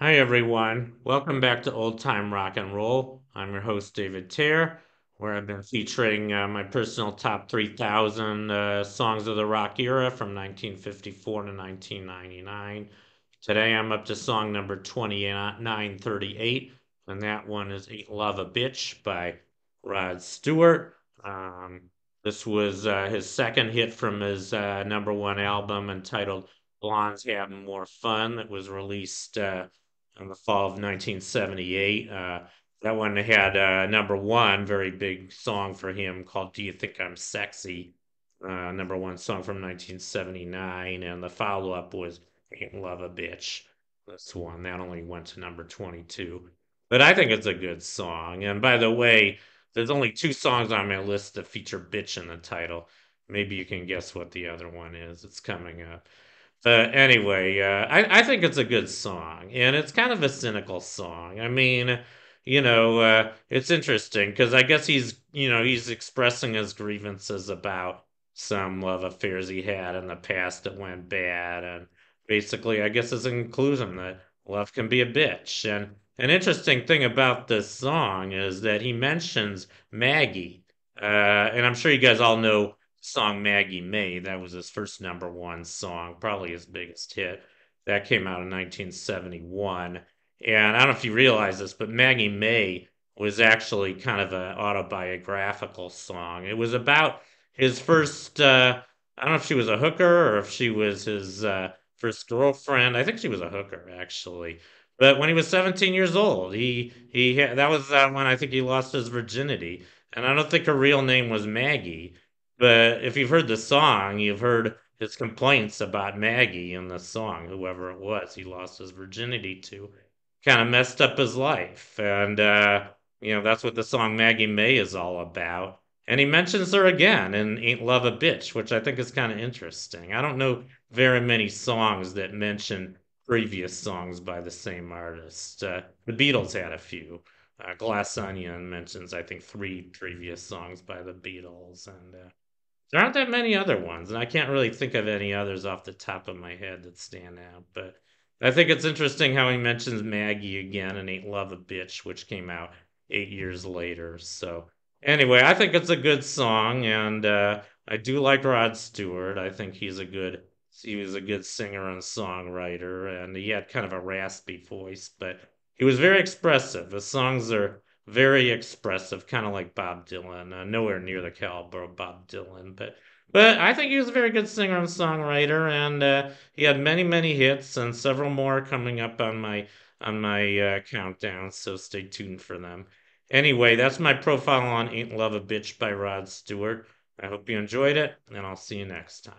Hi, everyone. Welcome back to Old Time Rock and Roll. I'm your host, David Tear, where I've been featuring my personal top 3,000 songs of the rock era from 1954 to 1999. Today I'm up to song number 2938, and that one is Ain't Love a Bitch by Rod Stewart. Um, this was his second hit from his number one album entitled Blondes Having More Fun that was released in the fall of 1978. That one had number one, very big song for him called Do You Think I'm Sexy? Number one song from 1979. And the follow up was Ain't Love a Bitch. This one, that only went to number 22. But I think it's a good song. And by the way, there's only two songs on my list that feature bitch in the title. Maybe you can guess what the other one is. It's coming up. But anyway, I think it's a good song, and it's kind of a cynical song. I mean, it's interesting because I guess he's expressing his grievances about some love affairs he had in the past that went bad, and basically, I guess it's a conclusion that love can be a bitch. And an interesting thing about this song is that he mentions Maggie, and I'm sure you guys all know song Maggie May. That was his first number one song, probably his biggest hit. That came out in 1971. And I don't know if you realize this, but Maggie May was actually kind of an autobiographical song. It was about his first, I don't know if she was a hooker or if she was his first girlfriend. I think she was a hooker, actually. But when he was 17 years old, that was when I think he lost his virginity. And I don't think her real name was Maggie. But if you've heard the song, you've heard his complaints about Maggie in the song, whoever it was he lost his virginity to. Kind of messed up his life. And, that's what the song Maggie May is all about. And he mentions her again in Ain't Love a Bitch, which I think is kind of interesting. I don't know very many songs that mention previous songs by the same artist. The Beatles had a few. Glass Onion mentions, I think, three previous songs by the Beatles. And there aren't that many other ones, and I can't really think of any others off the top of my head that stand out. But I think it's interesting how he mentions Maggie again and Ain't Love a Bitch, which came out 8 years later. So anyway, I think it's a good song, and I do like Rod Stewart. I think he was a good singer and songwriter, and he had kind of a raspy voice, but he was very expressive. His songs are very expressive, kind of like Bob Dylan. Nowhere near the caliber of Bob Dylan, but I think he was a very good singer and songwriter, and he had many many hits and several more coming up on my countdown. So stay tuned for them. Anyway, that's my profile on "Ain't Love a Bitch" by Rod Stewart. I hope you enjoyed it, and I'll see you next time.